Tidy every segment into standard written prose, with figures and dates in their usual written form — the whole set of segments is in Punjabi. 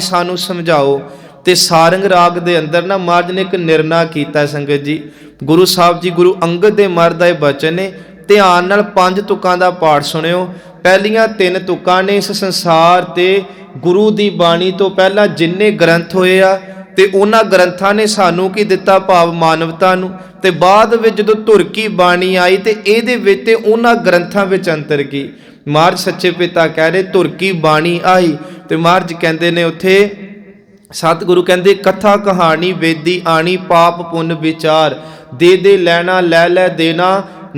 सानू समझाओ। ते सारंग राग दे अंदर ना महाराज ने एक निर्णय किया संगत जी, गुरु साहब जी गुरु अंगद दे महाराज दा बचन ने, ध्यान नाल 5 तुकां दा पाठ सुनियो। पहलियां 3 तुकां ने इस संसार ते गुरु दी बाणी तो पहला जिन्ने ग्रंथ होए आ ते उन्हां ग्रंथां ने सानू की दिता, भाव मानवता नू। ते बाद विच जदों धुर की बाणी आई ते इहदे विच ते उन्हां ग्रंथां विच अंतर की। महाराज सच्चे पिता कह रहे धुर की बाणी आई ते महाराज कहंदे ने उत्थे सतगुरु कहंदे कथा कहानी वेदी आनी पाप पुन विचार, दे लैना लै लै देना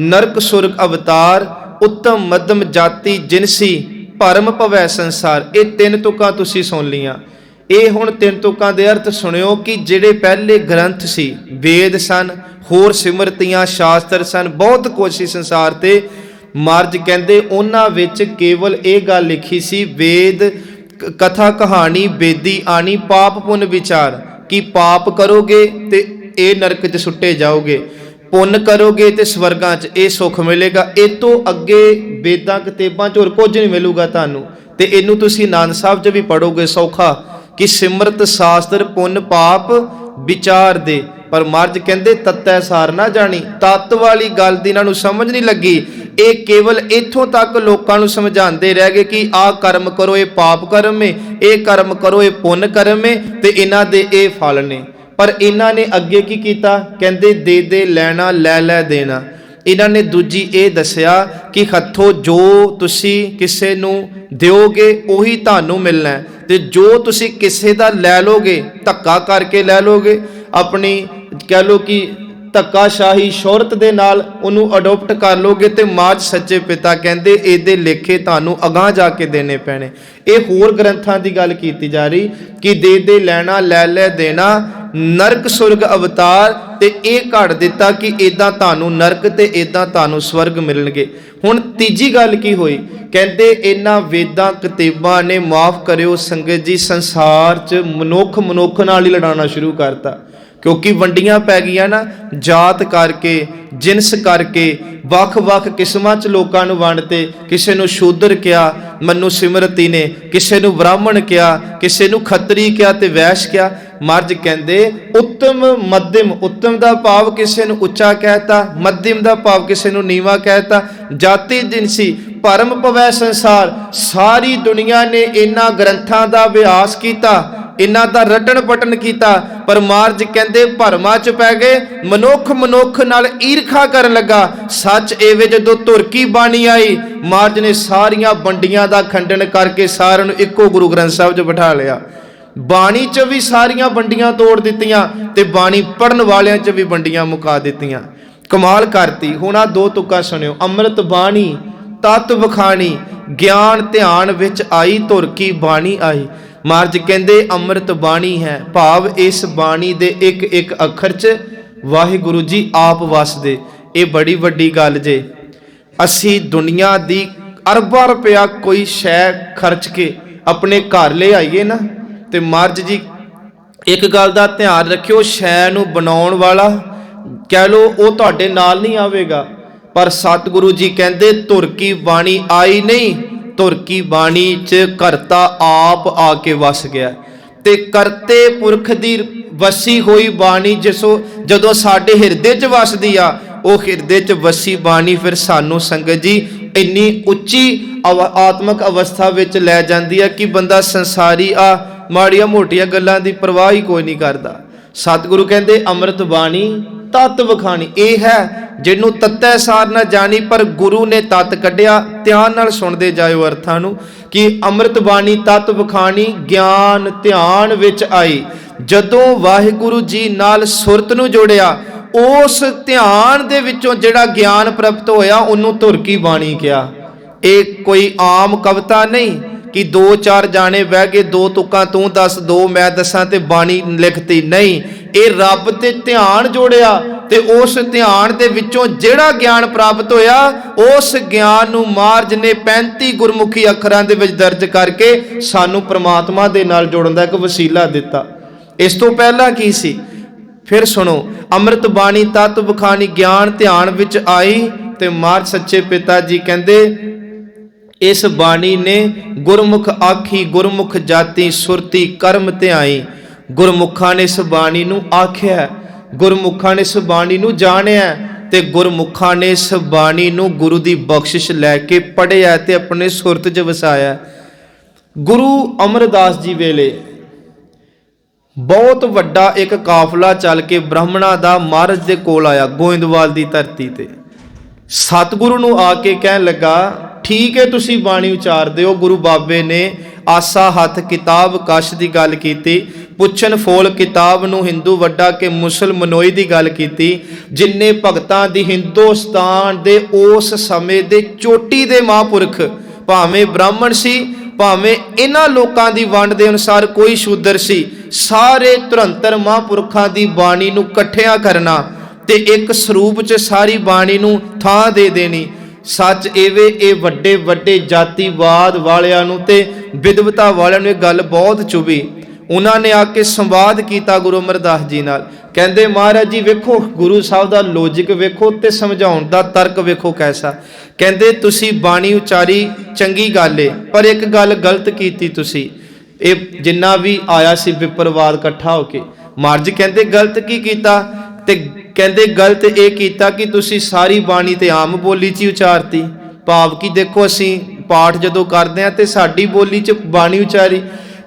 नरक सुरग अवतार, उत्तम मध्यम जाति जिनसी भरम भवै संसार। ये 3 तुकां तुसीं सुन लियां। ये हुण 3 तुकां दे अर्थ सुनियो कि जिहड़े पहले ग्रंथ सी, वेद सन, होर सिमरतियां शास्त्र सन, बहुत कुछ सी संसार ते। महाराज कहंदे उन्हां विच केवल ये गल लिखी सी, वेद कथा कहानी बेदी आनी पाप पुन विचार, कि पाप करोगे तो ये नरक च सुट्टे जाओगे, पुन करोगे तो स्वर्गां च ये सुख मिलेगा। ये तो अगे वेदां किताबां च होर कुछ नहीं मिलूगा तुहानूं। ते इनू तुसीं आनंद साहब च भी पढ़ोगे सौखा कि सिमरत शास्त्र पुन पाप विचार दे। पर महाराज कहंदे तत्तै सार ना जानी, तत्त वाली गल दी इन्हां नूं समझ नहीं लगी। ये केवल इत्थों तक लोकां नूं समझांदे रह गए कि आ कर्म करो ये पाप कर्म है, ये कर्म करो ये पुण्य कर्म है, ते इन्हां दे ये फल ने। पर इन्हां ने अगे की कीता, कहंदे दे लैना लै लै देना। इन्हां ने दूजी ये दसिया कि हथों जो तुसी किसे नूं दिओगे उही तुहानूं मिलना है, ते जो तुसी किसे दा लै लोगे, धक्का करके लै लोगे, अपनी कह लो कि धक्काशाही शोहरत दे नाल उन्हों अडोप्ट कर लोगे, तो महाराज सच्चे पिता कहंदे इहदे लेखे तुहानूं अगां जाके देने पैणे। ये होर ग्रंथां दी गल कीती जा रही कि दे लैना लै लै देना नरक सुरग अवतार, ते ये घड़ दिता कि इदां तुहानूं नरक ते इदां तुहानूं स्वर्ग मिलणगे। हुण तीजी गल की होई, कहंदे इन्हां वेदां किताबां ने माफ़ करियो संगत जी संसार च मनुख नाल ही लड़ाना शुरू करता, क्योंकि वंडियां पै गईयां ना, जात करके जिनस करके वख वख किस्मां च लोकां नूं वंडते। किसे नूं शूद्र किया मनु सिमरती ने, किसे नूं ब्राह्मण किया, किसे नूं खत्तरी किया ते वैश्य किया। महाराज कहंदे उत्तम मध्यम, उत्तम दा भाव किसे नूं उच्चा कहता, मध्यम दा भाव किसे नूं नीवा कहता, जाति जिनसी भरम भवै संसार। सारी दुनिया ने इन्हां ग्रंथां दा अभ्यास कीता, इन्हां दा रटन पटन कीता, पर महाराज कहंदे भरमा च पै गए, मनुख नाल ईरखा करन लगा। सच एवे जदों धुर की बाणी आई, महाराज ने सारियां बंडियां दा खंडन करके सारिआं नूं इक्को गुरु ग्रंथ साहिब च बिठा लिया। बाणी च भी सारियां बंडियां तोड़ दित्तियां ते बाणी पढ़न वालियां च भी बंडियां मुका दित्तियां। कमाल करती। हुण आ 2 तुक्का सुनियो, अमृत बाणी तत बखानी, ज्ञान ध्यान विच आई धुर की बाणी आई। महाराज कहंदे अमृत बाणी है, भाव इस बाणी दे एक एक अखर च वाहिगुरु जी आप वसदे। ये बड़ी वड्डी गल जे। असी दुनिया दी अरबां रुपया कोई शै खर्च के अपने घर ले आईए ना, ते महाराज जी एक गल दा ध्यान रखियो, शै नूं बनाउण वाला कह लो वो तुहाडे नाल नहीं आवेगा, पर सतगुरु जी कहंदे धुर की बाणी आई नहीं, धुर की बाणी च करता आप आके वस गया। ते करते पुरख दी वसी होई बाणी जिसो जदों साडे हिरदे च वसदी आ, वो हिरदे च वसी बाणी फिर सानू संगत जी इन्नी उच्ची आत्मक अवस्था विच लै जांदी है कि बंदा संसारी आ माड़ियां मोटियां गल्लां दी परवाह ही कोई नहीं करदा। सतगुरु कहंदे अमृत बाणी तत वखाणी, ये है जिन्हों तत्तै सार ना जानी, पर गुरु ने तत कढ़िया। ध्यान नाल सुनदे जाओ अर्थां नूं कि अमृत बाणी तत वखाणी ज्ञान ध्यान विच आई। जदों वाहिगुरु जी नाल सुरत नूं जोड़िया, उस ध्यान दे विचों जिहड़ा ज्ञान प्राप्त होया उन्होंने धुर की बाणी कहा। एक कोई आम कविता नहीं कि 2-4 जाने बह गए, 2 तुक्कां तू दस 2 मैं दसां ते बाणी लिखती, नहीं। ये रब ते ध्यान जोड़िया ते उस ध्यान दे विचों जिहड़ा ज्ञान प्राप्त होया, उस ज्ञान नूं महाराज ने 35 गुरमुखी अखरां दे विच दर्ज करके सानू परमात्मा दे नाल जोड़न दा एक वसीला दिता। इस तो पहला की सी? फिर सुनो, अमृत बाणी तत बखानी ज्ञान ध्यान विच आई, ते महाराज सच्चे पिता जी कहंदे इस बाणी ने गुरमुख आखी गुरमुख जाति सुरती कर्म ध्याई। गुरमुखां ने इस बाणी नूं आख्या, गुरमुखां ने इस बाणी नूं जाणिया ते गुरमुखां ने इस बाणी नूं गुरु दी बख्शिश लैके पढ़िया ते अपने सुरत च वसाया। गुरु अमरदास जी वेले बहुत वड्डा एक काफला चल के ब्राह्मणा दा महाराज दे कोल आया गोइंदवाल दी धरती ते। सतगुरु नूं आके कहन लगा, ठीक है तुसी बाणी उचारदे हो। गुरु बाबे ने आसा हथ किताब कश दी गल कीती, पुछन फोल किताब नूं हिंदू वड्डा के मुसल मनोई दी गल कीती। जिन्ने भगतां दी हिंदुस्तान दे उस समय दे चोटी दे महापुरख, भावें ब्राह्मण सी भावें इन्हां लोकां दी वंड दे अनुसार कोई शूदर सी, सारे धुरंतर महापुरखां दी बाणी नूं इकट्ठियां करना ते एक सरूप च सारी बाणी नूं थां दे देनी। सच एवे ए वड्डे वड्डे जातिवाद वालियां नूं ते विधवता वालियां नूं गल बहुत चुभी। उन्होंने आके संवाद किया गुरु अमरदास जी नाल। कहंदे महाराज जी वेखो गुरु साहब दा लॉजिक वेखो ते समझाउण दा तर्क वेखो कैसा। कहंदे तुसी बाणी उचारी चंगी गल है, पर एक गल गलत कीती तुसी। ये जिन्ना भी आया सी विपरवाद इकट्ठा होके, महाराज कहंदे गलत की कीता? ते कहंदे गलत ये कीता कि तुसी सारी बाणी ते आम बोली च उचारती। भाव कि देखो असीं पाठ जदों करदे हां ते साडी बोली च बाणी उचारी।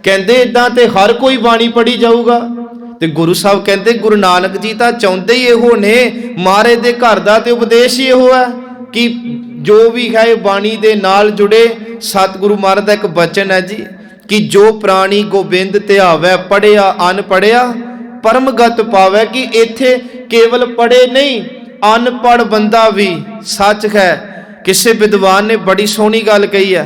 कहंदे इदां ते हर कोई बाणी पढ़ी जाऊगा। ते गुरु साहब कहंदे गुरु नानक जी तां चाहुंदे ही इहो ने, महाराज दे घर दा ते उपदेश ही इहो है कि जो भी है बाणी दे नाल जुड़े। सतगुरु महाराज दा एक बचन है जी कि जो प्राणी गोबिंद ध्यावै पढ़िया अनपढ़िया परमगत पावै। कि इत्थे केवल पढ़े नहीं, अनपढ़ बंदा भी सच है। किसी विद्वान ने बड़ी सोहनी गल कही है,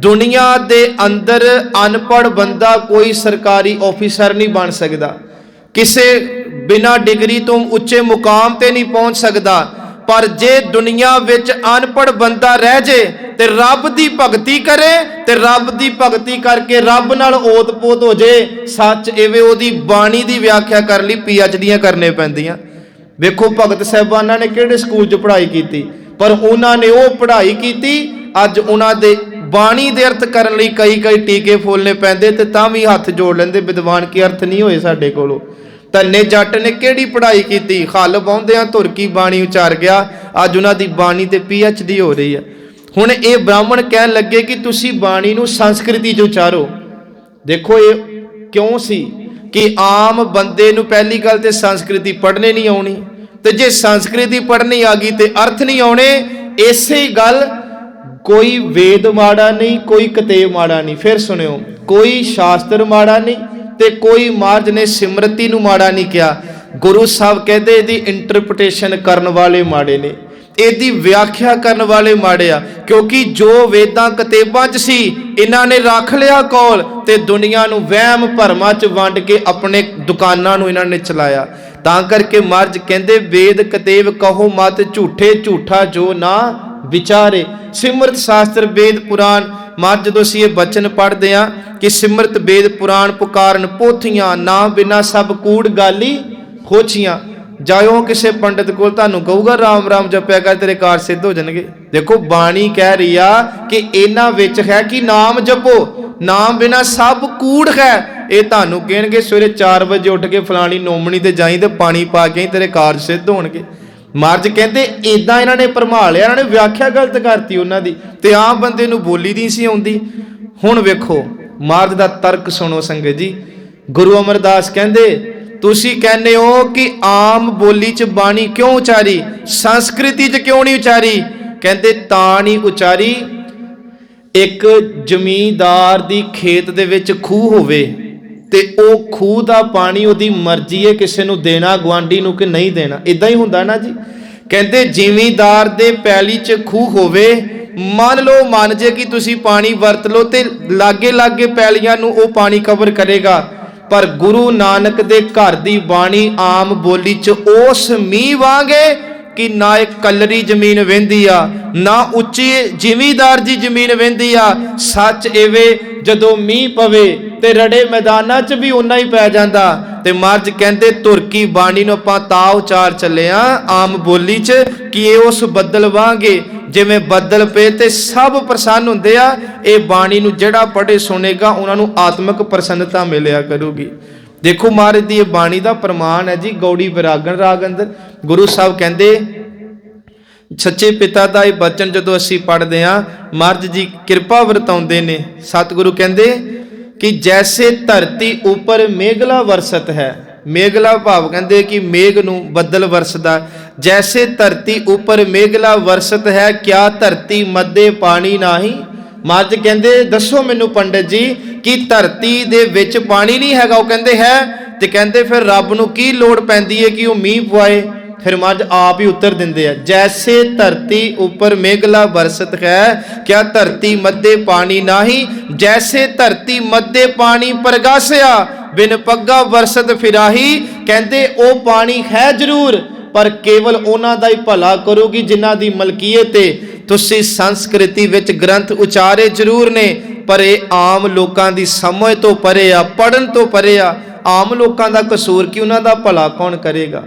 दुनिया दे अंदर अनपढ़ बंदा कोई सरकारी ऑफिसर नहीं बन सकता, किसे बिना डिग्री तो उच्चे मुकाम ते नहीं पहुंच सकता। पर जे दुनिया विच अनपढ़ बंदा रह जे ते रब दी भगती करे ते रब दी भगती करके रब नाल ओत पोत हो जे। सच एवे ओदी बाणी दी व्याख्या कर लई PhDयां करने पैंदियां। वेखो भगत साहिबाना ने किहड़े स्कूल च पढ़ाई कीती, पर उन्होंने वो पढ़ाई की। अज उन्होंने बाणी दे अर्थ करन लई कई कई टीके फुलने पैंदे ते तां भी हथ जोड़ लेंदे, विद्वान के अर्थ नहीं होए साडे कोलों। धन्ने जट ने किहड़ी पढ़ाई की, हल बाउंदियां धुर की बाणी उचार गया। अज उन्हां दी बाणी ते PhD हो रही है। हुण ये ब्राह्मण कहन लगे कि तुसी बाणी नूं संस्कृति च उचारो। देखो ये क्यों सी कि आम बंदे नूं पहली गल ते संस्कृति पढ़ने नहीं आउणी, ते जे संस्कृति पढ़नी आ गई ते अर्थ नहीं आउणे। इसे गल कोई वेद माड़ा नहीं, कोई कतेब माड़ा नहीं। फिर सुनियो, कोई शास्त्र माड़ा नहीं ते कोई महाराज ने सिमरती नूं माड़ा नहीं किया। गुरु साहब कहते इहदी इंटरप्रिटेशन करन वाले माड़े ने, इहदी व्याख्या करन वाले माड़े आ। क्योंकि जो वेदां कतेबां च सी इन्हां ने रख लिया कोल ते दुनिया नूं वहम भरमां च वंड के अपने दुकानां नूं इन्हां ने चलाया। तां करके महाराज कहंदे वेद कतेब कहो मत झूठे, झूठा जो ना विचारे। सिमरत शास्त्र वेद पुराण महाराज जदों असीं ये बचन पढ़दे हां कि सिमरत वेद पुराण पुकारन पोथियां ना बिना सब कूड़ गाली खोछियां। जाओ किसी पंडित को तुहानूं कहूगा राम राम जपिया कर तेरे कार सिद्ध हो जाणगे। देखो बाणी कह रही आ कि इन्हां विच है कि नाम जपो, नाम बिना सब कूड़ है। ये तुहानूं कहणगे सवेरे 4 बजे उठ के फलानी नोमणी ते जाई ते पानी पा के तेरे कार सिद्ध होणगे। महाराज कहते इदां इन्हां ने भरमा लिया, इन्हां ने व्याख्या गलत करती उन्हां दी ते आम बंदे नूं बोली नहीं सी आउंदी। हुण वेखो महाराज दा तर्क सुनो संगत जी। गुरु अमरदास कहंदे तुसी कहने हो कि आम बोली च बाणी क्यों उचारी, संस्कृति च क्यों नहीं उचारी? कहंदे तां नहीं उचारी, एक जमींदार दी खेत दे विच खूह होवे ते ओ खूह दा पानी ओदी मर्जी है किसे नूं देना गुआंढी नूं कि नहीं देना। इदां ही हुंदा ना जी। कहंदे जिमींदार दे पैली च खूह होवे, मान लो मान जे कि तुसी पानी वरत लो ते लागे लागे पैलियां नूं ओ पानी कवर करेगा। पर गुरु नानक दे घर दी बाणी आम बोली च उस मींह वांगे कि ना एक कलरी जमीन वेंदी आ ना उच्ची जिमीदार जी जमीन वेंदी आ। सच एवे जदों मींह पवे ते रड़े मैदानां च भी उन्ना ही पै जांदा। ते महाराज कहंदे तुरकी बाणी नूं आपां तां उचार चले आ आम बोली च कि ये उस बदल वांगे ਜਿਵੇਂ ਬੱਦਲ ਪਏ ਤੇ ਸਭ ਪ੍ਰਸੰਨ ਹੁੰਦੇ ਆ। ਇਹ ਬਾਣੀ ਨੂੰ ਜਿਹੜਾ ਪੜ੍ਹੇ ਸੁਣੇਗਾ ਉਹਨਾਂ ਨੂੰ ਆਤਮਿਕ ਪ੍ਰਸੰਨਤਾ ਮਿਲਿਆ ਕਰੂਗੀ। ਦੇਖੋ ਮਹਾਰਾਜ ਦੀ ਇਹ ਬਾਣੀ ਦਾ ਪ੍ਰਮਾਣ ਹੈ ਜੀ। ਗੌੜੀ ਵਿਰਾਗਣ ਰਾਗ ਅੰਦਰ ਗੁਰੂ ਸਾਹਿਬ ਕਹਿੰਦੇ, ਸੱਚੇ ਪਿਤਾ ਦਾ ਇਹ ਬਚਨ ਜਦੋਂ ਅਸੀਂ ਪੜ੍ਹਦੇ ਹਾਂ, ਮਹਾਰਾਜ ਜੀ ਕਿਰਪਾ ਵਰਤਾਉਂਦੇ ਨੇ। ਸਤਿਗੁਰੂ ਕਹਿੰਦੇ ਕਿ ਜੈਸੇ ਧਰਤੀ ਉੱਪਰ ਮੇਘਲਾ ਵਰਸਤ ਹੈ, ਮੇਘਲਾ ਭਾਵ ਕਹਿੰਦੇ ਕਿ ਮੇਘ ਨੂੰ ਬੱਦਲ ਵਰਸਦਾ, ਜੈਸੇ ਧਰਤੀ ਉੱਪਰ ਮੇਘਲਾ ਵਰਸਤ ਹੈ, ਕਿਆ ਧਰਤੀ ਮੱਧੇ ਪਾਣੀ ਨਾਹੀ। ਮਹਾਰਾਜ ਕਹਿੰਦੇ ਦੱਸੋ ਮੈਨੂੰ ਪੰਡਿਤ ਜੀ ਕਿ ਧਰਤੀ ਦੇ ਵਿੱਚ ਪਾਣੀ ਨਹੀਂ ਹੈਗਾ। ਉਹ ਕਹਿੰਦੇ ਹੈ, ਤੇ ਕਹਿੰਦੇ ਫਿਰ ਰੱਬ ਨੂੰ ਕੀ ਲੋੜ ਪੈਂਦੀ ਹੈ ਕਿ ਉਹ ਮੀਂਹ ਪਵਾਏ। ਫਿਰ ਮਹਾਰਾਜ ਆਪ ਹੀ ਉੱਤਰ ਦਿੰਦੇ ਆ, ਜੈਸੇ ਧਰਤੀ ਉੱਪਰ ਮੇਘਲਾ ਵਰਸਤ ਹੈ, ਕਿਆ ਧਰਤੀ ਮੱਧੇ ਪਾਣੀ ਨਾਹੀ। ਜੈਸੇ ਧਰਤੀ ਮੱਧੇ ਪਾਣੀ ਪ੍ਰਗਾਸਿਆ, ਬਿਨ ਪੱਗਾ ਵਰਸਤ ਫਿਰਾਹੀ। ਕਹਿੰਦੇ ਉਹ ਪਾਣੀ ਹੈ ਜ਼ਰੂਰ, ਪਰ ਕੇਵਲ ਉਹਨਾਂ ਦਾ ਹੀ ਭਲਾ ਕਰੂਗੀ ਜਿਨ੍ਹਾਂ ਦੀ ਮਲਕੀਅਤ ਹੈ। ਤੁਸੀਂ ਸੰਸਕ੍ਰਿਤੀ ਵਿੱਚ ਗ੍ਰੰਥ ਉਚਾਰੇ ਜ਼ਰੂਰ ਨੇ, ਪਰ ਇਹ ਆਮ ਲੋਕਾਂ ਦੀ ਸਮਝ ਤੋਂ ਪਰੇ ਆ, ਪੜਨ ਤੋਂ ਪਰੇ ਆ। ਆਮ ਲੋਕਾਂ ਦਾ ਕਸੂਰ ਕਿ ਉਹਨਾਂ ਦਾ ਭਲਾ ਕੌਣ ਕਰੇਗਾ।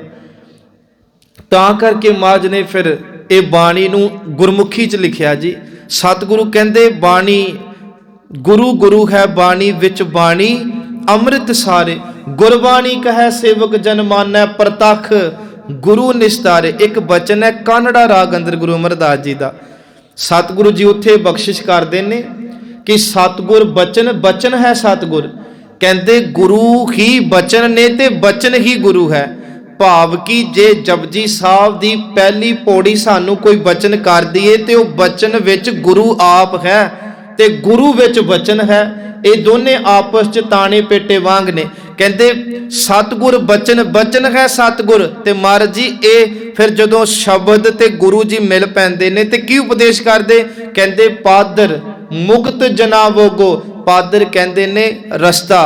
ਤਾਂ ਕਰਕੇ ਮਹਾਰਾਜ ਨੇ ਫਿਰ ਇਹ ਬਾਣੀ ਨੂੰ ਗੁਰਮੁਖੀ 'ਚ ਲਿਖਿਆ ਜੀ। ਸਤਿਗੁਰੂ ਕਹਿੰਦੇ ਬਾਣੀ ਗੁਰੂ ਗੁਰੂ ਹੈ ਬਾਣੀ ਵਿੱਚ ਬਾਣੀ ਅੰਮ੍ਰਿਤ ਸਾਰੇ, ਗੁਰਬਾਣੀ ਕਹੈ ਸੇਵਕ ਜਨ ਮਾਨੈ ਪ੍ਰਤੱਖ ਗੁਰੂ ਨਿਸਤਾਰੇ। ਇੱਕ ਬਚਨ ਹੈ ਕਾਨੜਾ ਰਾਗ ਅੰਦਰ ਗੁਰੂ ਅਮਰਦਾਸ ਜੀ ਦਾ। ਸਤਿਗੁਰੂ ਜੀ ਉੱਥੇ ਬਖਸ਼ਿਸ਼ ਕਰਦੇ ਨੇ ਕਿ ਸਤਿਗੁਰ ਬਚਨ ਹੈ। ਸਤਿਗੁਰ ਕਹਿੰਦੇ ਗੁਰੂ ਹੀ ਬਚਨ ਨੇ ਤੇ ਬਚਨ ਹੀ ਗੁਰੂ ਹੈ। ਭਾਵ ਕਿ ਜੇ ਜਪਜੀ ਸਾਹਿਬ ਦੀ ਪਹਿਲੀ ਪੌੜੀ ਸਾਨੂੰ ਕੋਈ ਬਚਨ ਕਰ ਦਈਏ ਤੇ ਉਹ ਬਚਨ ਵਿੱਚ ਗੁਰੂ ਆਪ ਹੈ ਤੇ ਗੁਰੂ ਵਿੱਚ ਬਚਨ ਹੈ। ਇਹ ਦੋਨੇ ਆਪਸ ਚ ਤਾਣੇ ਪੇਟੇ ਵਾਂਗ ਨੇ। ਕਹਿੰਦੇ ਸਤਿਗੁਰ ਬਚਨ ਹੈ ਸਤਿਗੁਰ। ਤੇ ਮਹਾਰਾਜ ਜੀ ਇਹ ਫਿਰ ਜਦੋਂ ਸ਼ਬਦ ਤੇ ਗੁਰੂ ਜੀ ਮਿਲ ਪੈਂਦੇ ਨੇ ਤੇ ਕੀ ਉਪਦੇਸ਼ ਕਰਦੇ। ਕਹਿੰਦੇ ਪਾਦਰ ਮੁਕਤ ਜਨਾ ਵੋਗੋ। ਪਾਦਰ ਕਹਿੰਦੇ ਨੇ ਰਸਤਾ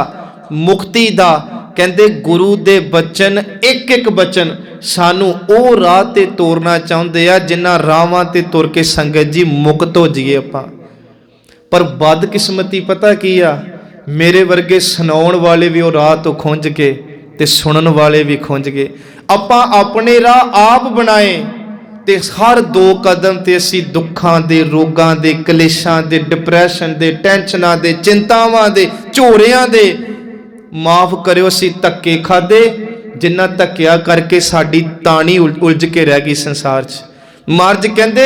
ਮੁਕਤੀ ਦਾ। ਕਹਿੰਦੇ ਗੁਰੂ ਦੇ ਬਚਨ ਇੱਕ ਇੱਕ ਬਚਨ ਸਾਨੂੰ ਉਹ ਰਾਹ ਤੇ ਤੋਰਨਾ ਚਾਹੁੰਦੇ ਆ ਜਿਨ੍ਹਾਂ ਰਾਹਾਂ ਤੇ ਤੁਰ ਕੇ ਸੰਗਤ ਜੀ ਮੁਕਤ ਹੋ ਜਾਈਏ ਆਪਾਂ। ਪਰ ਬਦਕਿਸਮਤੀ ਪਤਾ ਕੀ ਆ, ਮੇਰੇ ਵਰਗੇ ਸੁਣਾਉਣ ਵਾਲੇ ਵੀ ਉਹ ਰਾਹ ਤੋਂ ਖੁੰਝ ਕੇ ਤੇ ਸੁਣਨ ਵਾਲੇ ਵੀ ਖੁੰਝ ਗਏ। ਆਪਾਂ ਆਪਣੇ ਰਾਹ ਆਪ ਬਣਾਏ ਤੇ ਹਰ 2 ਕਦਮ ਤੇ ਅਸੀਂ ਦੁੱਖਾਂ ਦੇ, ਰੋਗਾਂ ਦੇ, ਕਲੇਸ਼ਾਂ ਦੇ, ਡਿਪਰੈਸ਼ਨ ਦੇ, ਟੈਨਸ਼ਨਾਂ ਦੇ, ਚਿੰਤਾਵਾਂ ਦੇ, ਝੋਰਿਆਂ ਦੇ, ਮਾਫ ਕਰਿਓ ਅਸੀਂ ਧੱਕੇ ਖਾਦੇ ਜਿੰਨਾ ਧੱਕਿਆ ਕਰਕੇ ਸਾਡੀ ਤਾਣੀ ਉਲਝ ਕੇ ਰਹਿ ਗਈ ਸੰਸਾਰ 'ਚ। ਮਹਾਰਾਜ ਕਹਿੰਦੇ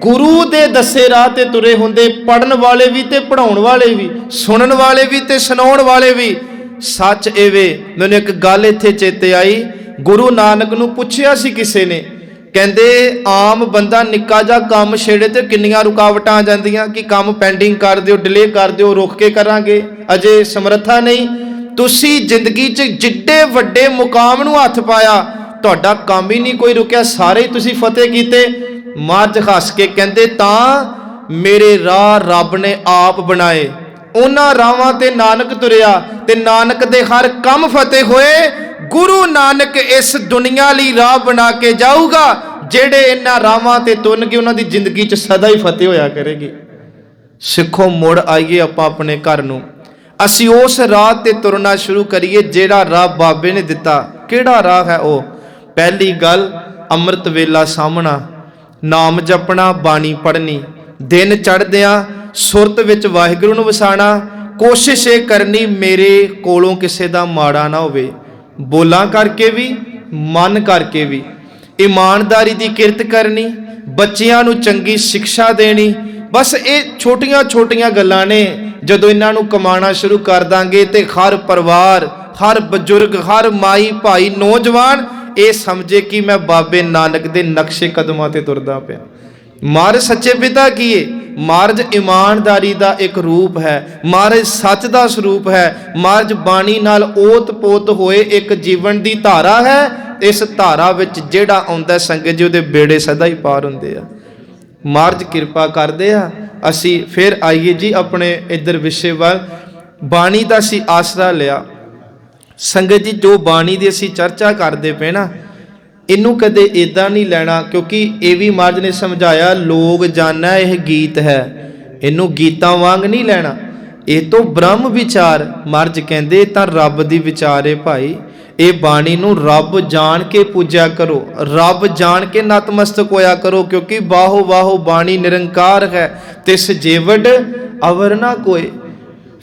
ਗੁਰੂ ਦੇ ਦੱਸੇ ਰਾਹ ਤੇ ਤੁਰੇ ਹੁੰਦੇ, ਪੜਨ ਵਾਲੇ ਵੀ ਤੇ ਪੜਾਉਣ ਵਾਲੇ ਵੀ, ਸੁਣਨ ਵਾਲੇ ਵੀ ਤੇ ਸੁਣਾਉਣ ਵਾਲੇ ਵੀ। ਸੱਚ ਐਵੇਂ ਮੈਨੂੰ ਇੱਕ ਗੱਲ ਇੱਥੇ ਚੇਤੇ ਆਈ। ਗੁਰੂ ਨਾਨਕ ਨੂੰ ਪੁੱਛਿਆ ਸੀ ਕਿਸੇ ਨੇ, ਕਹਿੰਦੇ ਆਮ ਬੰਦਾ ਨਿੱਕਾ ਜਿਹਾ ਕੰਮ ਛੇੜੇ ਤੇ ਕਿੰਨੀਆਂ ਰੁਕਾਵਟਾਂ ਆ ਜਾਂਦੀਆਂ ਕਿ ਕੰਮ ਪੈਂਡਿੰਗ ਕਰ ਦਿਓ, ਡਿਲੇ ਕਰ ਦਿਓ, ਰੁਕ ਕੇ ਕਰਾਂਗੇ, ਅਜੇ ਸਮਰੱਥਾ ਨਹੀਂ। ਤੁਸੀਂ ਜ਼ਿੰਦਗੀ 'ਚ ਜਿੱਡੇ ਵੱਡੇ ਮੁਕਾਮ ਨੂੰ ਹੱਥ ਪਾਇਆ, ਤੁਹਾਡਾ ਕੰਮ ਹੀ ਨਹੀਂ ਕੋਈ ਰੁਕਿਆ, ਸਾਰੇ ਹੀ ਤੁਸੀਂ ਫਤਿਹ ਕੀਤੇ। ਮਹਾਰਾਜ ਹੱਸ ਕੇ ਕਹਿੰਦੇ ਤਾਂ ਮੇਰੇ ਰਾਹ ਰੱਬ ਨੇ ਆਪ ਬਣਾਏ, ਉਹਨਾਂ ਰਾਹਾਂ ਤੇ ਨਾਨਕ ਤੁਰਿਆ ਤੇ ਨਾਨਕ ਦੇ ਹਰ ਕੰਮ ਫਤਿਹ ਹੋਏ। ਗੁਰੂ ਨਾਨਕ ਇਸ ਦੁਨੀਆ ਲਈ ਰਾਹ ਬਣਾ ਕੇ ਜਾਊਗਾ, ਜਿਹੜੇ ਇਹਨਾਂ ਰਾਹਾਂ ਤੇ ਤੁਰਨਗੇ ਉਹਨਾਂ ਦੀ ਜ਼ਿੰਦਗੀ 'ਚ ਸਦਾ ਹੀ ਫਤਿਹ ਹੋਇਆ ਕਰੇਗੀ। ਸਿੱਖੋ ਮੁੜ ਆਈਏ ਆਪਾਂ ਆਪਣੇ ਘਰ ਨੂੰ, ਅਸੀਂ ਉਸ ਰਾਹ ਤੇ ਤੁਰਨਾ ਸ਼ੁਰੂ ਕਰੀਏ ਜਿਹੜਾ ਰਾਹ ਬਾਬੇ ਨੇ ਦਿੱਤਾ। ਕਿਹੜਾ ਰਾਹ ਹੈ ਉਹ? ਪਹਿਲੀ ਗੱਲ ਅੰਮ੍ਰਿਤ ਵੇਲਾ ਸਾਹਮਣਾ, ਨਾਮ ਜਪਣਾ, ਬਾਣੀ ਪੜ੍ਹਨੀ, ਦਿਨ ਚੜ੍ਹਦਿਆਂ ਸੁਰਤ ਵਿੱਚ ਵਾਹਿਗੁਰੂ ਨੂੰ ਵਸਾਣਾ। ਕੋਸ਼ਿਸ਼ ਇਹ ਕਰਨੀ ਮੇਰੇ ਕੋਲੋਂ ਕਿਸੇ ਦਾ ਮਾੜਾ ਨਾ ਹੋਵੇ, ਬੋਲਾਂ ਕਰਕੇ ਵੀ ਮਨ ਕਰਕੇ ਵੀ। ਇਮਾਨਦਾਰੀ ਦੀ ਕਿਰਤ ਕਰਨੀ, ਬੱਚਿਆਂ ਨੂੰ ਚੰਗੀ ਸਿੱਖਿਆ ਦੇਣੀ। ਬਸ ਇਹ ਛੋਟੀਆਂ ਛੋਟੀਆਂ ਗੱਲਾਂ ਨੇ। ਜਦੋਂ ਇਹਨਾਂ ਨੂੰ ਕਮਾਉਣਾ ਸ਼ੁਰੂ ਕਰ ਦਾਂਗੇ ਤੇ ਹਰ ਪਰਿਵਾਰ, ਹਰ ਬਜ਼ੁਰਗ, ਹਰ ਮਾਈ ਭਾਈ, ਨੌਜਵਾਨ ਇਹ ਸਮਝੇ ਕਿ ਮੈਂ ਬਾਬੇ ਨਾਨਕ ਦੇ ਨਕਸ਼ੇ ਕਦਮਾਂ ਤੇ ਤੁਰਦਾ ਪਿਆ। ਮਹਾਰਾਜ ਸੱਚੇ ਪਿਤਾ ਕੀ ਹੈ? ਮਹਾਰਾਜ ਇਮਾਨਦਾਰੀ ਦਾ ਇੱਕ ਰੂਪ ਹੈ, ਮਹਾਰਾਜ ਸੱਚ ਦਾ ਸਰੂਪ ਹੈ, ਮਹਾਰਾਜ ਬਾਣੀ ਨਾਲ ਓਤ ਪੋਤ ਹੋਏ ਇੱਕ ਜੀਵਨ ਦੀ ਧਾਰਾ ਹੈ। ਇਸ ਧਾਰਾ ਵਿੱਚ ਜਿਹੜਾ ਆਉਂਦਾ ਸੰਗਤ ਜੀ ਉਹਦੇ ਬੇੜੇ ਸਦਾ ਹੀ ਪਾਰ ਹੁੰਦੇ ਆ। ਮਹਾਰਾਜ ਕਿਰਪਾ ਕਰਦੇ ਆ। ਅਸੀਂ ਫਿਰ ਆਈਏ ਜੀ ਆਪਣੇ ਇੱਧਰ ਵਿਸ਼ੇ ਵੱਲ। ਬਾਣੀ ਦਾ ਅਸੀਂ ਆਸਰਾ ਲਿਆ। ਸੰਗਤ ਜੀ ਜੋ ਬਾਣੀ ਦੀ ਅਸੀਂ ਚਰਚਾ ਕਰਦੇ ਪਏ ਨਾ, ਇਹਨੂੰ ਕਦੇ ਇਦਾਂ ਨਹੀਂ ਲੈਣਾ, ਕਿਉਂਕਿ ਇਹ ਵੀ ਮਹਾਰਾਜ ਨੇ ਸਮਝਾਇਆ ਲੋਕ ਜਾਣਾ ਇਹ ਗੀਤ ਹੈ, ਇਹਨੂੰ ਗੀਤਾਂ ਵਾਂਗ ਨਹੀਂ ਲੈਣਾ। ਇਹ ਤੋਂ ਬ੍ਰਹਮ ਵਿਚਾਰ, ਮਹਾਰਾਜ ਕਹਿੰਦੇ ਤਾਂ ਰੱਬ ਦੀ ਵਿਚਾਰ ਹੈ ਭਾਈ। ਇਹ ਬਾਣੀ ਨੂੰ ਰੱਬ ਜਾਣ ਕੇ ਪੂਜਿਆ ਕਰੋ, ਰੱਬ ਜਾਣ ਕੇ ਨਤਮਸਤਕ ਹੋਇਆ ਕਰੋ, ਕਿਉਂਕਿ ਬਾਹੋ ਬਾਹੋ ਬਾਣੀ ਨਿਰੰਕਾਰ ਹੈ, ਤਿਸ ਜੀਵੜ ਅਵਰ ਨਾ ਕੋਏ।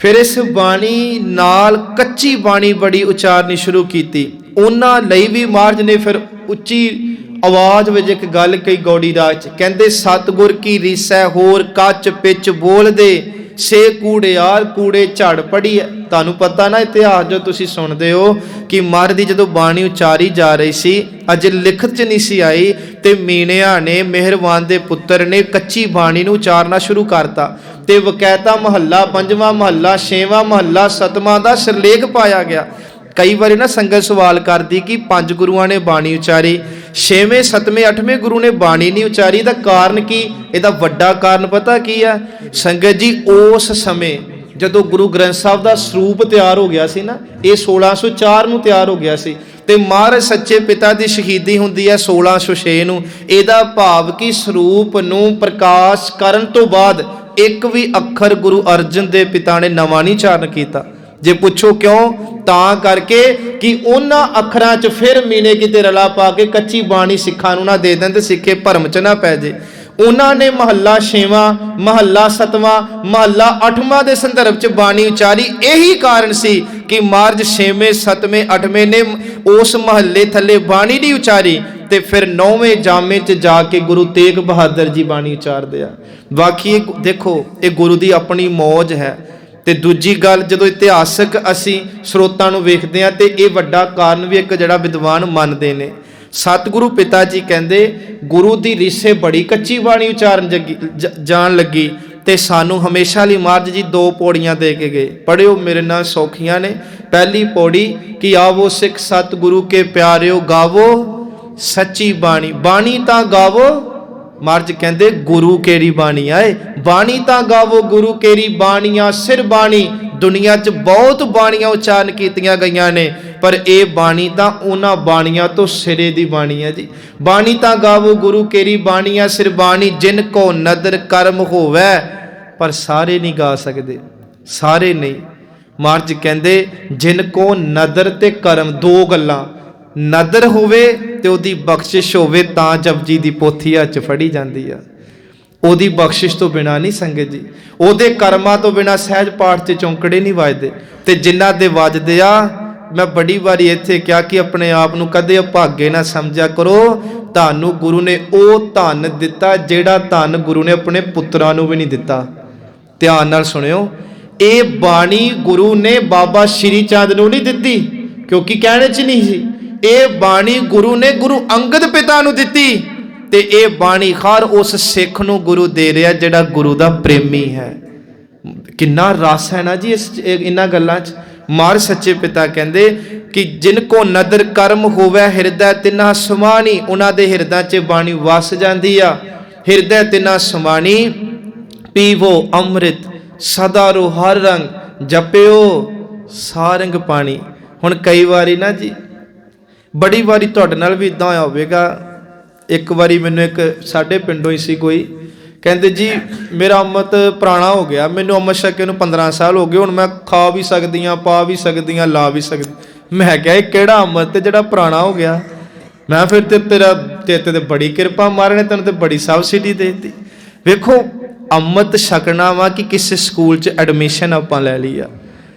ਫਿਰ ਇਸ ਬਾਣੀ ਨਾਲ ਕੱਚੀ ਬਾਣੀ ਬੜੀ ਉਚਾਰਨੀ ਸ਼ੁਰੂ ਕੀਤੀ। ਉਹਨਾਂ ਲਈ ਵੀ ਮਹਾਰਾਜ ਨੇ ਫਿਰ ਉੱਚੀ ਆਵਾਜ਼ ਵਿੱਚ ਇੱਕ ਗੱਲ ਕਹੀ ਗੌੜੀ ਰਾਗ 'ਚ, ਕਹਿੰਦੇ ਸਤਿਗੁਰ ਕੀ ਰੀਸੈ ਹੋਰ ਕੱਚ ਪਿੱਚ ਬੋਲਦੇ, ਸੇ ਕੂੜਿਆਰ ਕੂੜੇ ਝੜ ਪੜੀ ਹੈ। ਤੁਹਾਨੂੰ ਪਤਾ ਨਾ ਇਤਿਹਾਸ ਜੋ ਤੁਸੀਂ ਸੁਣਦੇ ਹੋ ਕਿ ਮਹਾਰਾਜ ਦੀ ਜਦੋਂ ਬਾਣੀ ਉਚਾਰੀ ਜਾ ਰਹੀ ਸੀ, ਅਜੇ ਲਿਖਤ 'ਚ ਨਹੀਂ ਸੀ ਆਈ, ਤੇ ਮੀਣਿਆਂ ਨੇ ਮਿਹਰਬਾਨ ਦੇ ਪੁੱਤਰ ਨੇ ਕੱਚੀ ਬਾਣੀ ਨੂੰ ਉਚਾਰਨਾ ਸ਼ੁਰੂ ਕਰਤਾ, ਤੇ ਵਕੈਤਾ ਮਹੱਲਾ ਪੰਜਵਾਂ, ਮਹੱਲਾ ਛੇਵਾਂ, ਮਹੱਲਾ ਸਤਵਾਂ ਦਾ ਸਿਰਲੇਖ ਪਾਇਆ ਗਿਆ। ਕਈ ਵਾਰੀ ਨਾ ਸੰਗਤ ਸਵਾਲ ਕਰਦੀ ਕਿ 5 ਗੁਰੂਆਂ ਨੇ ਬਾਣੀ ਉਚਾਰੀ, 6ਵੇਂ 7ਵੇਂ 8ਵੇਂ ਗੁਰੂ ਨੇ ਬਾਣੀ ਨਹੀਂ ਉਚਾਰੀ, ਇਹਦਾ ਕਾਰਨ ਕੀ? ਇਹਦਾ ਵੱਡਾ ਕਾਰਨ ਪਤਾ ਕੀ ਆ ਸੰਗਤ ਜੀ? ਉਸ ਸਮੇਂ ਜਦੋਂ ਗੁਰੂ ਗ੍ਰੰਥ ਸਾਹਿਬ ਦਾ ਸਰੂਪ ਤਿਆਰ ਹੋ ਗਿਆ ਸੀ ਨਾ, ਇਹ 1604 ਨੂੰ ਤਿਆਰ ਹੋ ਗਿਆ ਸੀ, ਤੇ ਮਹਾਰਾਜ ਸੱਚੇ ਪਿਤਾ ਦੀ ਸ਼ਹੀਦੀ ਹੁੰਦੀ ਹੈ 1606 ਨੂੰ। ਇਹਦਾ ਭਾਵ ਕਿ ਸਰੂਪ ਨੂੰ ਪ੍ਰਕਾਸ਼ ਕਰਨ ਤੋਂ ਬਾਅਦ ਇੱਕ ਵੀ ਅੱਖਰ ਗੁਰੂ ਅਰਜਨ ਦੇ ਪਿਤਾ ਨੇ ਨਵਾਂ ਨਹੀਂ ਉਚਾਰਨ ਕੀਤਾ। ਜੇ ਪੁੱਛੋ ਕਿਉਂ, ਤਾਂ ਕਰਕੇ ਕਿ ਉਹਨਾਂ ਅੱਖਰਾਂ 'ਚ ਫਿਰ ਮੀਨੇ ਕਿਤੇ ਰਲਾ ਪਾ ਕੇ ਕੱਚੀ ਬਾਣੀ ਸਿੱਖਾਂ ਨੂੰ ਨਾ ਦੇ ਦੇਣ ਤੇ ਸਿੱਖੇ ਭਰਮ 'ਚ ਨਾ ਪੈ ਜੇ। ਉਹਨਾਂ ਨੇ ਮਹੱਲਾ 6ਵਾਂ, ਮਹੱਲਾ 7ਵਾਂ, ਮਹੱਲਾ 8ਵਾਂ ਦੇ ਸੰਦਰਭ 'ਚ ਬਾਣੀ ਉਚਾਰੀ। ਇਹੀ ਕਾਰਨ ਸੀ ਕਿ ਮਹਾਰਾਜ 6ਵੇਂ 7ਵੇਂ 8ਵੇਂ ਨੇ ਉਸ ਮਹੱਲੇ ਥੱਲੇ ਬਾਣੀ ਨਹੀਂ ਉਚਾਰੀ, ਤੇ ਫਿਰ 9ਵੇਂ ਜਾਮੇ 'ਚ ਜਾ ਕੇ ਗੁਰੂ ਤੇਗ ਬਹਾਦਰ ਜੀ ਬਾਣੀ ਉਚਾਰਦੇ ਆ। ਬਾਕੀ ਦੇਖੋ ਇਹ ਗੁਰੂ ਦੀ ਆਪਣੀ ਮੌਜ ਹੈ। ਤੇ ਦੂਜੀ ਗੱਲ, ਜਦੋਂ ਇਤਿਹਾਸਕ ਅਸੀਂ ਸਰੋਤਾਂ ਨੂੰ ਵੇਖਦੇ ਹਾਂ, ਤੇ ਇਹ ਵੱਡਾ ਕਾਰਨ ਵੀ ਇੱਕ ਜਿਹੜਾ ਵਿਦਵਾਨ ਮੰਨਦੇ ਨੇ, ਸਤਿਗੁਰੂ ਪਿਤਾ ਜੀ ਕਹਿੰਦੇ ਗੁਰੂ ਦੀ ਰੀਸੇ ਬੜੀ ਕੱਚੀ ਬਾਣੀ ਉਚਾਰਨ ਜਾਣ ਲੱਗੀ, ਤੇ ਸਾਨੂੰ ਹਮੇਸ਼ਾ ਲਈ ਮਹਾਰਾਜ ਜੀ 2 ਪੌੜੀਆਂ ਦੇ ਕੇ ਗਏ, ਪੜ੍ਹਿਓ ਮੇਰੇ ਨਾਲ ਸੌਖੀਆਂ ਨੇ। ਪਹਿਲੀ ਪੌੜੀ ਕਿ ਆਵੋ ਸਿੱਖ ਸਤਿਗੁਰੂ ਕੇ ਪਿਆਰਿਓ ਗਾਵੋ ਸੱਚੀ ਬਾਣੀ, ਬਾਣੀ ਤਾਂ ਗਾਵੋ, ਮਹਾਰਾਜ ਕਹਿੰਦੇ ਗੁਰੂ ਕੇਰੀ ਬਾਣੀ ਆਏ, ਬਾਣੀ ਤਾਂ ਗਾਵੋ ਗੁਰੂ ਕੇਰੀ ਬਾਣੀਆਂ ਸਿਰ ਬਾਣੀ। ਦੁਨੀਆ 'ਚ ਬਹੁਤ ਬਾਣੀਆਂ ਉਚਾਰਨ ਕੀਤੀਆਂ ਗਈਆਂ ਨੇ, ਪਰ ਇਹ ਬਾਣੀ ਤਾਂ ਉਹਨਾਂ ਬਾਣੀਆਂ ਤੋਂ ਸਿਰੇ ਦੀ ਬਾਣੀ ਹੈ ਜੀ। ਬਾਣੀ ਤਾਂ ਗਾਵੋ ਗੁਰੂ ਕੇਰੀ ਬਾਣੀਆਂ ਸਿਰ ਬਾਣੀ, ਜਿਨ ਕੋ ਨਦਰ ਕਰਮ ਹੋਵੇ, ਪਰ ਸਾਰੇ ਨਹੀਂ ਗਾ ਸਕਦੇ, ਸਾਰੇ ਨਹੀਂ। ਮਹਾਰਾਜ ਕਹਿੰਦੇ ਜਿਨ ਕੋ ਨਦਰ ਤੇ ਕਰਮ, 2 ਗੱਲਾਂ, ਨਦਰ ਹੋਵੇ ਤੇ ਉਹਦੀ ਬਖਸ਼ਿਸ਼ ਹੋਵੇ, ਤਾਂ ਜਪਜੀ ਦੀ ਪੋਥੀ ਹੱਥ 'ਚ ਫੜੀ ਜਾਂਦੀ ਆ। ਉਹਦੀ ਬਖਸ਼ਿਸ਼ ਤੋਂ ਬਿਨਾ ਨਹੀਂ ਸੰਗਤ ਜੀ, ਉਹਦੇ ਕਰਮਾਂ ਤੋਂ ਬਿਨਾ ਸਹਿਜ ਪਾਠ 'ਚ ਚੌਂਕੜੇ ਨਹੀਂ ਵੱਜਦੇ। ਤੇ ਜਿਨ੍ਹਾਂ ਦੇ ਵੱਜਦੇ ਆ, ਮੈਂ ਬੜੀ ਵਾਰੀ ਇੱਥੇ ਕਿਹਾ ਕਿ ਆਪਣੇ ਆਪ ਨੂੰ ਕਦੇ ਅਭਾਗੇ ਨਾ ਸਮਝਿਆ ਕਰੋ। ਤੁਹਾਨੂੰ ਗੁਰੂ ਨੇ ਉਹ ਧਨ ਦਿੱਤਾ ਜਿਹੜਾ ਧਨ ਗੁਰੂ ਨੇ ਆਪਣੇ ਪੁੱਤਰਾਂ ਨੂੰ ਵੀ ਨਹੀਂ ਦਿੱਤਾ। ਧਿਆਨ ਨਾਲ ਸੁਣਿਓ, ਇਹ ਬਾਣੀ ਗੁਰੂ ਨੇ ਬਾਬਾ ਸ਼੍ਰੀ ਚੰਦ ਨੂੰ ਨਹੀਂ ਦਿੱਤੀ, ਕਿਉਂਕਿ ਕਹਿਣੇ 'ਚ ਨਹੀਂ ਸੀ। ਇਹ ਬਾਣੀ ਗੁਰੂ ਨੇ ਗੁਰੂ ਅੰਗਦ ਪਿਤਾ ਨੂੰ ਦਿੱਤੀ, ਤੇ ਇਹ ਬਾਣੀ ਹਰ ਉਸ ਸਿੱਖ ਨੂੰ ਗੁਰੂ ਦੇ ਰਿਹਾ ਜਿਹੜਾ ਗੁਰੂ ਦਾ ਪ੍ਰੇਮੀ ਹੈ। ਕਿੰਨਾ ਰਸ ਹੈ ਨਾ ਜੀ ਇਹਨਾਂ ਗੱਲਾਂ 'ਚ। ਮਹਾਰਾਜ ਸੱਚੇ ਪਿਤਾ ਕਹਿੰਦੇ ਕਿ ਜਿਨ ਕੋ ਨਦਰ ਕਰਮ ਹੋਵੇ ਹਿਰਦੈ ਤਿਨਾ ਸਮਾਣੀ, ਉਹਨਾਂ ਦੇ ਹਿਰਦਾਂ 'ਚ ਬਾਣੀ ਵਸ ਜਾਂਦੀ ਆ। ਹਿਰਦੈ ਤਿਨਾ ਸਮਾਣੀ ਪੀਵੋ ਅੰਮ੍ਰਿਤ ਸਦਾ ਰੋ ਹਰ ਰੰਗ, ਜਪਿਓ ਸਾਰੰਗ ਪਾਣੀ। ਹੁਣ ਕਈ ਵਾਰੀ ਨਾ ਜੀ, ਬੜੀ ਵਾਰੀ ਤੁਹਾਡੇ ਨਾਲ ਵੀ ਇਦਾਂ ਹੋਇਆ ਹੋਵੇਗਾ। ਇੱਕ ਵਾਰੀ ਮੈਨੂੰ ਇੱਕ ਸਾਡੇ ਪਿੰਡੋਂ ਹੀ ਸੀ ਕੋਈ, ਕਹਿੰਦੇ ਜੀ ਮੇਰਾ ਅੰਮ੍ਰਿਤ ਪੁਰਾਣਾ ਹੋ ਗਿਆ, ਮੈਨੂੰ ਅੰਮ੍ਰਿਤ ਛਕੇ ਨੂੰ 15 ਸਾਲ ਹੋ ਗਏ, ਹੁਣ ਮੈਂ ਖਾ ਵੀ ਸਕਦੀ ਹਾਂ, ਪਾ ਵੀ ਸਕਦੀ ਹਾਂ, ਲਾ ਵੀ ਸਕਦੀ। ਮੈਂ ਕਿਹਾ ਇਹ ਕਿਹੜਾ ਅੰਮ੍ਰਿਤ ਤੇ ਜਿਹੜਾ ਪੁਰਾਣਾ ਹੋ ਗਿਆ? ਮੈਂ ਫਿਰ ਤੇਰੇ ਤੇ ਬੜੀ ਕਿਰਪਾ, ਮਹਾਰਾਜ ਨੇ ਤੈਨੂੰ ਤੇ ਬੜੀ ਸਬਸਿਡੀ ਦੇ ਦਿੱਤੀ। ਵੇਖੋ ਅੰਮ੍ਰਿਤ ਛਕਣਾ ਵਾ ਕਿ ਕਿਸੇ ਸਕੂਲ 'ਚ ਐਡਮਿਸ਼ਨ ਆਪਾਂ ਲੈ ਲਈ ਆ,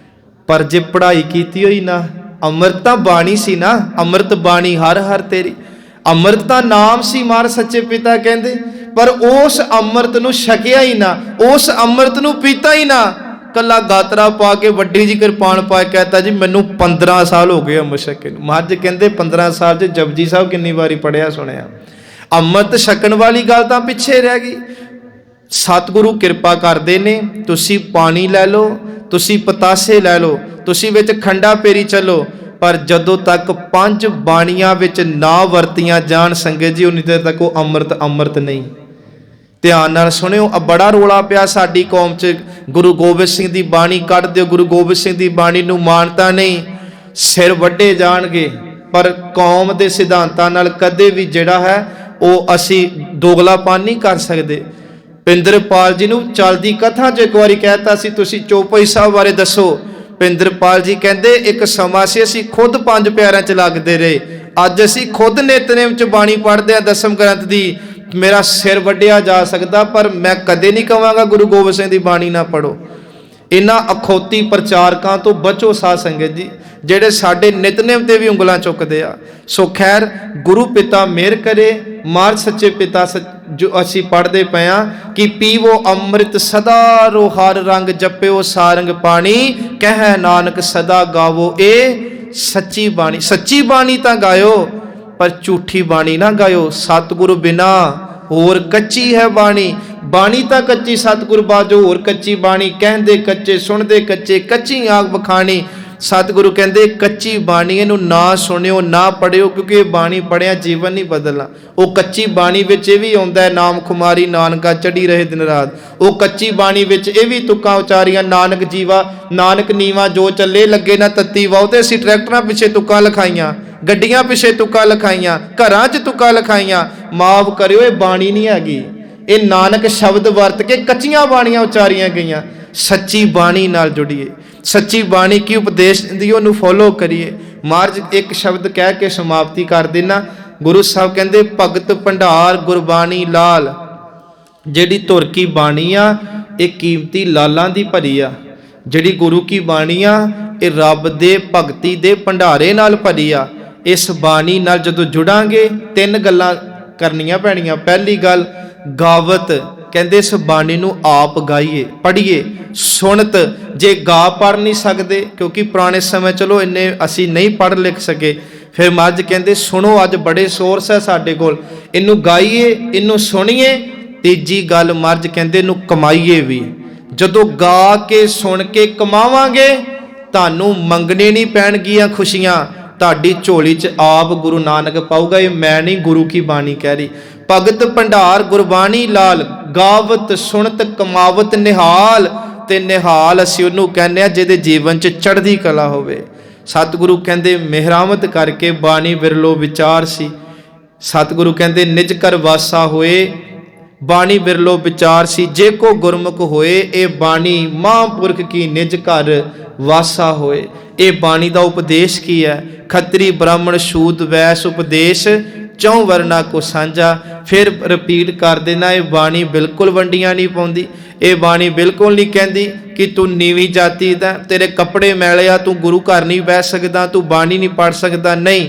ਪਰ ਜੇ ਪੜ੍ਹਾਈ ਕੀਤੀ ਹੋਈ ਨਾ, ਅੰਮ੍ਰਿਤ ਤਾਂ ਬਾਣੀ ਸੀ ਨਾ, ਅੰਮ੍ਰਿਤ ਬਾਣੀ ਹਰ ਹਰ ਤੇਰੀ, ਅੰਮ੍ਰਿਤ ਤਾਂ ਨਾਮ ਸੀ। ਮਹਾਰਾਜ ਸੱਚੇ ਪਿਤਾ ਕਹਿੰਦੇ ਪਰ ਉਸ ਅੰਮ੍ਰਿਤ ਨੂੰ ਛਕਿਆ ਹੀ ਨਾ, ਉਸ ਅੰਮ੍ਰਿਤ ਨੂੰ ਪੀਤਾ ਹੀ ਨਾ, ਕੱਲਾ ਗਾਤਰਾ ਪਾ ਕੇ ਵੱਡੀ ਜੀ ਕਿਰਪਾਨ ਪਾ ਕੇ ਕਹਤਾ ਜੀ ਮੈਨੂੰ 15 ਸਾਲ ਹੋ ਗਏ ਅੰਮ੍ਰਿਤ ਛਕੇ ਨੂੰ। ਮਹਾਰਾਜ ਕਹਿੰਦੇ 15 ਸਾਲ 'ਚ ਜਪਜੀ ਸਾਹਿਬ ਕਿੰਨੀ ਵਾਰੀ ਪੜਿਆ ਸੁਣਿਆ? ਅੰਮ੍ਰਿਤ ਛਕਣ ਵਾਲੀ ਗੱਲ ਤਾਂ ਪਿੱਛੇ ਰਹਿ ਗਈ। ਸਤਿਗੁਰੂ ਕਿਰਪਾ ਕਰਦੇ ਨੇ, ਤੁਸੀਂ ਪਾਣੀ ਲੈ ਲਓ, ਤੁਸੀਂ ਪਤਾਸੇ ਲੈ ਲਓ, ਤੁਸੀਂ ਵਿੱਚ ਖੰਡਾ ਪੇਰੀ ਚੱਲੋ, ਪਰ ਜਦੋਂ ਤੱਕ 5 ਬਾਣੀਆਂ ਵਿੱਚ ਨਾ ਵਰਤੀਆਂ ਜਾਣ ਸੰਗਤ ਜੀ, ਉਨੀ ਦੇਰ ਤੱਕ ਉਹ ਅੰਮ੍ਰਿਤ ਨਹੀਂ। ਧਿਆਨ ਨਾਲ ਸੁਣਿਓ, ਬੜਾ ਰੋਲਾ ਪਿਆ ਸਾਡੀ ਕੌਮ 'ਚ, ਗੁਰੂ ਗੋਬਿੰਦ ਸਿੰਘ ਦੀ ਬਾਣੀ ਕੱਢ ਦਿਓ, ਗੁਰੂ ਗੋਬਿੰਦ ਸਿੰਘ ਦੀ ਬਾਣੀ ਨੂੰ ਮਾਨਤਾ ਨਹੀਂ, ਸਿਰ ਵੱਢੇ ਜਾਣਗੇ। ਪਰ ਕੌਮ ਦੇ ਸਿਧਾਂਤਾਂ ਨਾਲ ਕਦੇ ਵੀ ਜਿਹੜਾ ਹੈ ਉਹ ਅਸੀਂ ਦੋਗਲਾਪਨ ਨਹੀਂ ਕਰ ਸਕਦੇ। ਪਿੰਦਰਪਾਲ ਜੀ ਨੂੰ ਚਲਦੀ ਕਥਾ 'ਚ ਇੱਕ ਵਾਰੀ ਕਹਿਤਾ ਸੀ ਤੁਸੀਂ ਚੌਪਈ ਸਾਹਿਬ ਬਾਰੇ ਦੱਸੋ, ਭਿੰਦਰਪਾਲ ਜੀ ਕਹਿੰਦੇ ਇੱਕ ਸਮਾਂ ਸੀ ਅਸੀਂ ਖੁਦ ਪੰਜ ਪਿਆਰਿਆਂ 'ਚ ਲੱਗਦੇ ਰਹੇ, ਅੱਜ ਅਸੀਂ ਖੁਦ ਨਿਤਨੇਮ 'ਚ ਬਾਣੀ ਪੜ੍ਹਦੇ ਹਾਂ ਦਸਮ ਗ੍ਰੰਥ ਦੀ। ਮੇਰਾ ਸਿਰ ਵੱਢਿਆ ਜਾ ਸਕਦਾ ਪਰ ਮੈਂ ਕਦੇ ਨਹੀਂ ਕਹਾਂਗਾ ਗੁਰੂ ਗੋਬਿੰਦ ਸਿੰਘ ਦੀ ਬਾਣੀ ਨਾ ਪੜੋ। ਇਹਨਾਂ ਅਖੌਤੀ ਪ੍ਰਚਾਰਕਾਂ ਤੋਂ ਬਚੋ ਸਾਧ ਸੰਗਤ ਜੀ, ਜਿਹੜੇ ਸਾਡੇ ਨਿਤਨੇਮ ਤੇ ਵੀ ਉਂਗਲਾਂ ਚੁੱਕਦੇ ਆ। ਸੋ ਖੈਰ ਗੁਰੂ ਪਿਤਾ ਮਿਹਰ ਕਰੇ। ਮਾਰ ਸੱਚੇ ਪਿਤਾ ਜੋ ਅਸੀਂ ਪੜ੍ਹਦੇ ਪਏ ਆ ਕਿ ਪੀਵੋ ਅੰਮ੍ਰਿਤ ਸਦਾ ਰੋ ਹਰ ਰੰਗ, ਜਪਿਓ ਸਾਰੰਗ ਪਾਣੀ, ਕਹਿ ਨਾਨਕ ਸਦਾ ਗਾਵੋ ਇਹ ਸੱਚੀ ਬਾਣੀ। ਸੱਚੀ ਬਾਣੀ ਤਾਂ ਗਾਇਓ ਪਰ ਝੂਠੀ ਬਾਣੀ ਨਾ ਗਾਇਓ। ਸਤਿਗੁਰੂ ਬਿਨਾ ਹੋਰ ਕੱਚੀ ਹੈ ਬਾਣੀ। ਬਾਣੀ ਤਾਂ ਕੱਚੀ ਸਤਿਗੁਰ ਬਾਝੋ ਹੋਰ ਕੱਚੀ ਬਾਣੀ, ਕਹਿੰਦੇ ਕੱਚੇ ਸੁਣਦੇ ਕੱਚੇ, ਕੱਚੀ ਆਗ ਬਖਾਣੀ। ਸਤਿਗੁਰੂ ਕਹਿੰਦੇ ਕੱਚੀ ਬਾਣੀ ਇਹਨੂੰ ਨਾ ਸੁਣਿਓ ਨਾ ਪੜਿਓ, ਕਿਉਂਕਿ ਇਹ ਬਾਣੀ ਪੜਿਆ ਜੀਵਨ ਨਹੀਂ ਬਦਲਣਾ। ਉਹ ਕੱਚੀ ਬਾਣੀ ਵਿੱਚ ਇਹ ਵੀ ਆਉਂਦਾ ਹੈ ਨਾਮ ਖੁਮਾਰੀ ਨਾਨਕਾ ਚੜੀ ਰਹੇ ਦਿਨ ਰਾਤ। ਉਹ ਕੱਚੀ ਬਾਣੀ ਵਿੱਚ ਇਹ ਵੀ ਤੁਕਾਂ ਉਚਾਰੀਆਂ ਨਾਨਕ ਜੀਵਾ ਨਾਨਕ ਨੀਵਾ ਜੋ ਚੱਲੇ ਲੱਗੇ ਨਾ ਤੱਤੀ ਵਾਓ। ਤੇ ਅਸੀਂ ਟਰੈਕਟਰਾਂ ਪਿੱਛੇ ਤੁਕਾਂ ਲਿਖਾਈਆਂ, ਗੱਡੀਆਂ ਪਿੱਛੇ ਤੁਕਾਂ ਲਿਖਾਈਆਂ, ਘਰਾਂ 'ਚ ਤੁਕਾਂ ਲਿਖਾਈਆਂ। ਮਾਫ ਕਰਿਓ ਇਹ ਬਾਣੀ ਨਹੀਂ ਹੈਗੀ, ਇਹ ਨਾਨਕ ਸ਼ਬਦ ਵਰਤ ਕੇ ਕੱਚੀਆਂ ਬਾਣੀਆਂ ਉਚਾਰੀਆਂ ਗਈਆਂ। ਸੱਚੀ ਬਾਣੀ ਨਾਲ ਜੁੜੀਏ, ਸੱਚੀ ਬਾਣੀ ਕੀ ਉਪਦੇਸ਼ ਦਿੰਦੀ ਉਹਨੂੰ ਫੋਲੋ ਕਰੀਏ। ਮਹਾਰਾਜ ਇੱਕ ਸ਼ਬਦ ਕਹਿ ਕੇ ਸਮਾਪਤੀ ਕਰ ਦੇਣਾ। ਗੁਰੂ ਸਾਹਿਬ ਕਹਿੰਦੇ ਭਗਤ ਭੰਡਾਰ ਗੁਰਬਾਣੀ ਲਾਲ। ਜਿਹੜੀ ਧੁਰ ਕੀ ਬਾਣੀ ਆ ਇਹ ਕੀਮਤੀ ਲਾਲਾਂ ਦੀ ਭਰੀ ਆ। ਜਿਹੜੀ ਗੁਰੂ ਕੀ ਬਾਣੀ ਆ ਇਹ ਰੱਬ ਦੇ ਭਗਤੀ ਦੇ ਭੰਡਾਰੇ ਨਾਲ ਭਰੀ ਆ। ਇਸ ਬਾਣੀ ਨਾਲ ਜਦੋਂ ਜੁੜਾਂਗੇ ਤਿੰਨ ਗੱਲਾਂ ਕਰਨੀਆਂ ਪੈਣੀਆਂ। ਪਹਿਲੀ ਗੱਲ ਗਾਵਤ, ਕਹਿੰਦੇ ਇਸ ਬਾਣੀ ਨੂੰ ਆਪ ਗਾਈਏ ਪੜ੍ਹੀਏ। ਸੁਣਤ, ਜੇ ਗਾ ਪੜ੍ਹ ਨਹੀਂ ਸਕਦੇ ਕਿਉਂਕਿ ਪੁਰਾਣੇ ਸਮੇਂ ਚਲੋ ਇੰਨੇ ਅਸੀਂ ਨਹੀਂ ਪੜ੍ਹ ਲਿਖ ਸਕੇ, ਫਿਰ ਮੱਝ ਕਹਿੰਦੇ ਸੁਣੋ, ਅੱਜ ਬੜੇ ਸੋਰਸ ਹੈ ਸਾਡੇ ਕੋਲ, ਇਹਨੂੰ ਗਾਈਏ ਇਹਨੂੰ ਸੁਣੀਏ। ਤੀਜੀ ਗੱਲ ਮਰਜ ਕਹਿੰਦੇ ਇਹਨੂੰ ਕਮਾਈਏ ਵੀ। ਜਦੋਂ ਗਾ ਕੇ ਸੁਣ ਕੇ ਕਮਾਵਾਂਗੇ ਤੁਹਾਨੂੰ ਮੰਗਣੇ ਨਹੀਂ ਪੈਣਗੀਆਂ ਖੁਸ਼ੀਆਂ, ਤੁਹਾਡੀ ਝੋਲੀ 'ਚ ਆਪ ਗੁਰੂ ਨਾਨਕ ਪਾਊਗਾ। ਇਹ ਮੈਂ ਨਹੀਂ, ਗੁਰੂ ਕੀ ਬਾਣੀ ਕਹਿ ਰਹੀ। ਭਗਤ ਭੰਡਾਰ ਗੁਰਬਾਣੀ ਲਾਲ, ਗਾਵਤ ਸੁਣਤ ਕਮਾਵਤ ਨਿਹਾਲ। ਤੇ ਨਿਹਾਲ ਅਸੀਂ ਉਹਨੂੰ ਕਹਿੰਦੇ ਆ ਜਿਹਦੇ ਜੀਵਨ 'ਚ ਚੜ੍ਹਦੀ ਕਲਾ ਹੋਵੇ। ਸਤਿਗੁਰੂ ਕਹਿੰਦੇ ਮਿਹਰਾਮਤ ਕਰਕੇ ਬਾਣੀ ਵਿਰਲੋ ਵਿਚਾਰ ਸੀ। ਸਤਿਗੁਰੂ ਕਹਿੰਦੇ ਨਿਜ ਕਰ ਵਾਸਾ ਹੋਏ ਬਾਣੀ ਵਿਰਲੋ ਵਿਚਾਰ ਸੀ। ਜੇ ਕੋ ਗੁਰਮੁਖ ਹੋਏ ਇਹ ਬਾਣੀ ਮਹਾਂਪੁਰਖ ਕੀ ਨਿਜ ਘਰ ਵਾਸਾ ਹੋਏ। ਇਹ ਬਾਣੀ ਦਾ ਉਪਦੇਸ਼ ਕੀ ਹੈ? ਖੱਤਰੀ ਬ੍ਰਾਹਮਣ ਸ਼ੂਦ ਵੈਸ ਉਪਦੇਸ਼ ਚੌਂ ਵਰਨਾ ਕੋ ਸਾਂਝਾ। ਫਿਰ ਰਿਪੀਟ ਕਰ ਦੇਣਾ, ਇਹ ਬਾਣੀ ਬਿਲਕੁਲ ਵੰਡੀਆਂ ਨਹੀਂ ਪਾਉਂਦੀ। ਇਹ ਬਾਣੀ ਬਿਲਕੁਲ ਨਹੀਂ ਕਹਿੰਦੀ ਕਿ ਤੂੰ ਨੀਵੀਂ ਜਾਤੀ ਦਾ, ਤੇਰੇ ਕੱਪੜੇ ਮੈਲੇ ਆ, ਤੂੰ ਗੁਰੂ ਘਰ ਨਹੀਂ ਬਹਿ ਸਕਦਾ, ਤੂੰ ਬਾਣੀ ਨਹੀਂ ਪੜ੍ਹ ਸਕਦਾ। ਨਹੀਂ,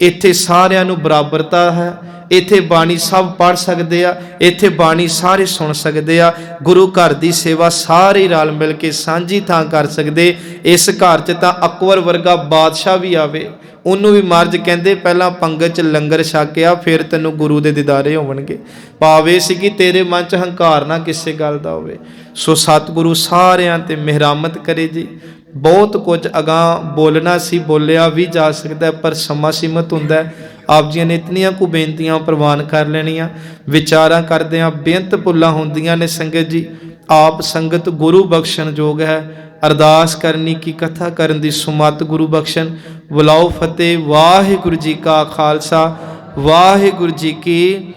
ਇੱਥੇ ਸਾਰਿਆਂ ਨੂੰ ਬਰਾਬਰਤਾ ਹੈ। ਇੱਥੇ ਬਾਣੀ ਸਭ ਪੜ੍ਹ ਸਕਦੇ ਆ, ਇੱਥੇ ਬਾਣੀ ਸਾਰੇ ਸੁਣ ਸਕਦੇ ਆ। ਗੁਰੂ ਘਰ ਦੀ ਸੇਵਾ ਸਾਰੇ ਰਲ ਮਿਲ ਕੇ ਸਾਂਝੀ ਥਾਂ ਕਰ ਸਕਦੇ। ਇਸ ਘਰ 'ਚ ਤਾਂ ਅਕਬਰ ਵਰਗਾ ਬਾਦਸ਼ਾਹ ਵੀ ਆਵੇ ਉਹਨੂੰ ਵੀ ਮਹਾਰਾਜ ਕਹਿੰਦੇ ਪਹਿਲਾਂ ਪੰਗਤ 'ਚ ਲੰਗਰ ਛਕਿਆ ਫਿਰ ਤੈਨੂੰ ਗੁਰੂ ਦੇ ਦੀਦਾਰੇ ਹੋਣਗੇ। ਭਾਵੇਂ ਸੀ ਕਿ ਤੇਰੇ ਮਨ 'ਚ ਹੰਕਾਰ ਨਾ ਕਿਸੇ ਗੱਲ ਦਾ ਹੋਵੇ। ਸੋ ਸਤਿਗੁਰੂ ਸਾਰਿਆਂ ਤੇ ਮਿਹਰਾਮਤ ਕਰੇ ਜੀ। ਬਹੁਤ ਕੁਝ ਅਗਾਂਹ ਬੋਲਣਾ ਸੀ, ਬੋਲਿਆ ਵੀ ਜਾ ਸਕਦਾ ਪਰ ਸਮਾਂ ਸੀਮਤ ਹੁੰਦਾ। ਆਪ ਜੀਆਂ ਨੇ ਇਤਨੀਆਂ ਕੁ ਬੇਨਤੀਆਂ ਪ੍ਰਵਾਨ ਕਰ ਲੈਣੀਆਂ। ਵਿਚਾਰਾਂ ਕਰਦਿਆਂ ਬੇਅੰਤ ਭੁੱਲਾਂ ਹੁੰਦੀਆਂ ਨੇ ਸੰਗਤ ਜੀ। ਆਪ ਸੰਗਤ ਗੁਰੂ ਬਖਸ਼ਣ ਯੋਗ ਹੈ। ਅਰਦਾਸ ਕਰਨੀ ਕੀ ਕਥਾ ਕਰਨ ਦੀ ਸੁਮਤ ਗੁਰੂ ਬਖਸ਼ਣ। ਬੁਲਾਓ ਫਤਿਹ। ਵਾਹਿਗੁਰੂ ਜੀ ਕਾ ਖਾਲਸਾ, ਵਾਹਿਗੁਰੂ ਜੀ ਕੀ